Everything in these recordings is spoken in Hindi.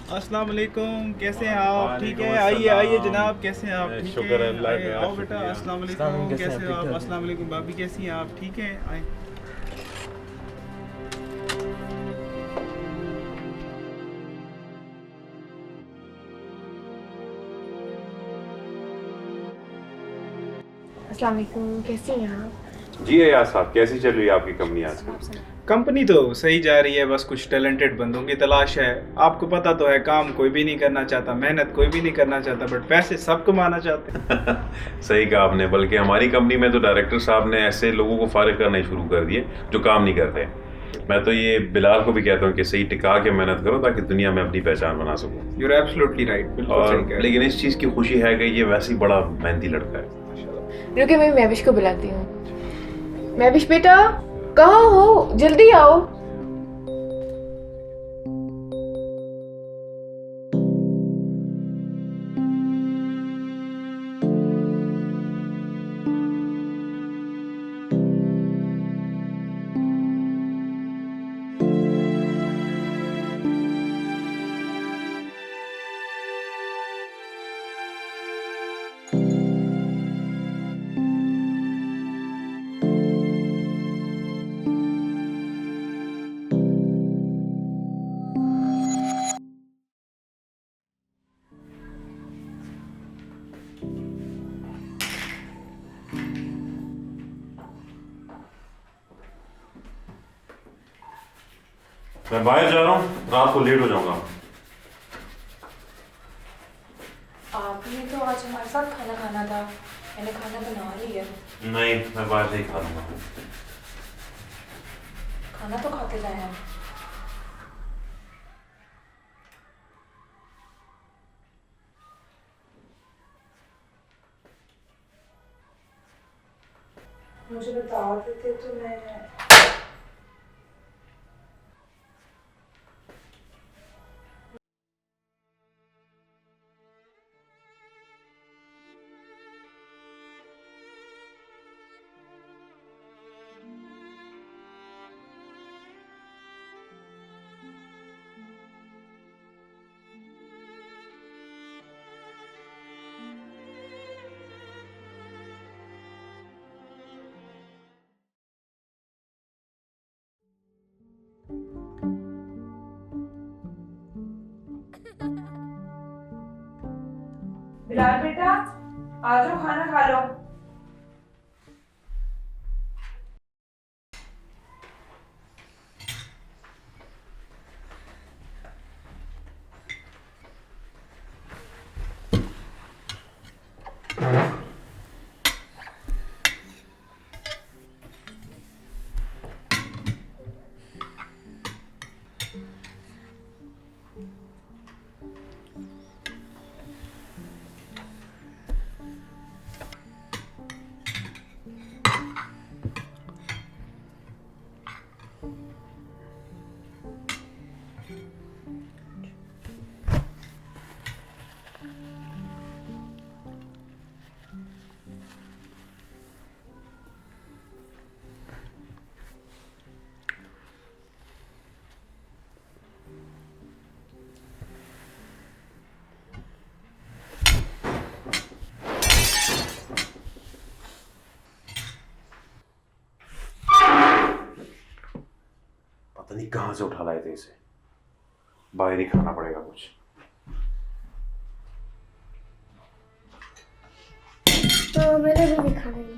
अस्सलाम वालेकुम, कैसे हैं आप? ठीक है, आइए आइए जनाब, कैसे हैं आप? ठीक शुक्र है, अल्लाह आइए का, आओ बेटा। शुक्रिया। अस्सलाम इस्लाम वालेकुम, कैसे हैं कैसे आप? हो ठीक आप? ठाक अस्सलाम हैं? वालेकुम भाभी, कैसी हैं आप? ठीक है, आए। अस्सलाम वालेकुम, कैसे हैं आप? जी अयाज साहब, कैसी चल रही है आपकी कंपनी आजकल? कंपनी तो सही जा रही है, बस कुछ टैलेंटेड बंदों की तलाश है। आपको पता तो है, काम कोई भी नहीं करना चाहता, मेहनत कोई भी नहीं करना चाहता, बट पैसे सब कमाना चाहते हैं। सही कहा आपने। बल्कि हमारी कंपनी में तो डायरेक्टर साहब ने ऐसे लोगों को फारिग करना ही शुरू कर दिए जो काम नहीं करते। मैं तो ये बिलाल को भी कहता हूँ कि सही टिका के मेहनत करो ताकि दुनिया में अपनी पहचान बना सको। यू आर एब्सोल्युटली राइट, बिल्कुल सही और कह रहे लेकिन हैं। इस चीज़ की खुशी है कि ये वैसे ही बड़ा मेहनती लड़का है। रुके, मैं महविश को बुलाती हूँ। महविश बेटा, कहाँ हो? जल्दी आओ। मैं बाहर जा रहा हूँ, रात को लेट हो जाऊंगा। आपने तो आज हमारे साथ खाना खाना था। मैंने खाना बना लिया। नहीं, मैं बाहर से ही खा लूंगा। खाना तो खाते जाए आप। मुझे बता देते तो मैं। बिलाल बेटा, आ जाओ, खाना खा लो। पता नहीं कहाँ से उठा लाए थे इसे। बाहर ही खाना पड़ेगा कुछ। तो मेरे भी खाना नहीं।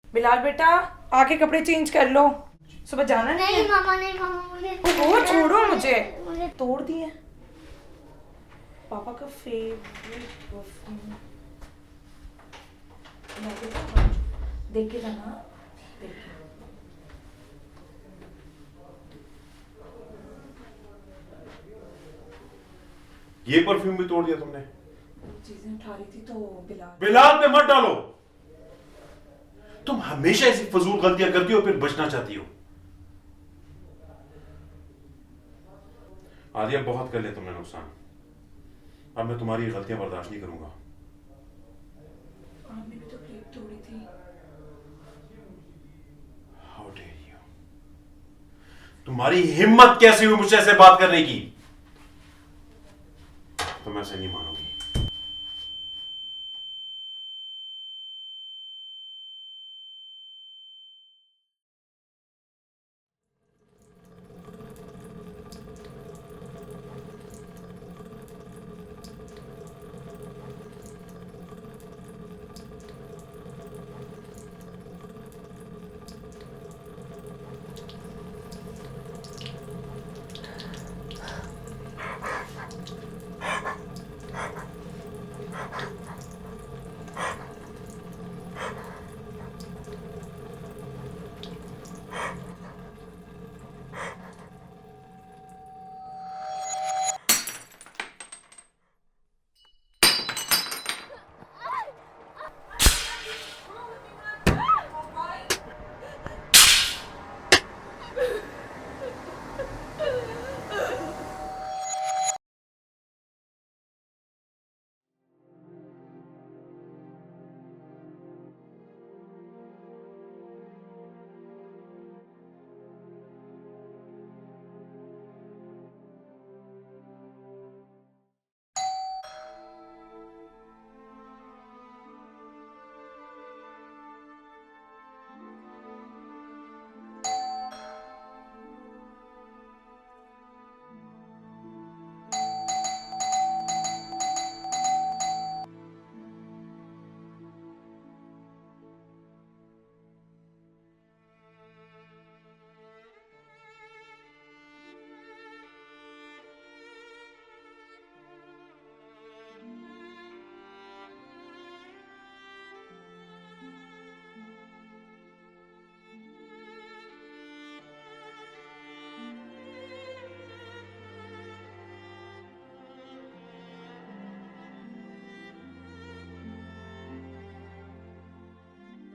बिलाल बेटा, आके कपड़े चेंज कर लो, सुबह जाना नहीं नहीं है। मामा, नहीं मामा, मुझे वो छोड़ो मुझे। मुझे तोड़ दिए पापा का फेवरेट परफ्यूम। देख के जाना। देख के। ये परफ्यूम भी तोड़ दिया तुमने। चीजें उठा रही थी तो बिलाल बिलाल पे मत डालो। तुम हमेशा ऐसी फजूल गलतियां करती हो फिर बचना चाहती हो। आदिया बहुत कर लिया तुमने नुकसान, अब मैं तुम्हारी गलतियां बर्दाश्त नहीं करूंगा। आपने भी तो प्लेट तोड़ी थी। How dare you? तुम्हारी हिम्मत कैसे हुई मुझसे ऐसे बात करने की? तो मैं ऐसे नहीं मान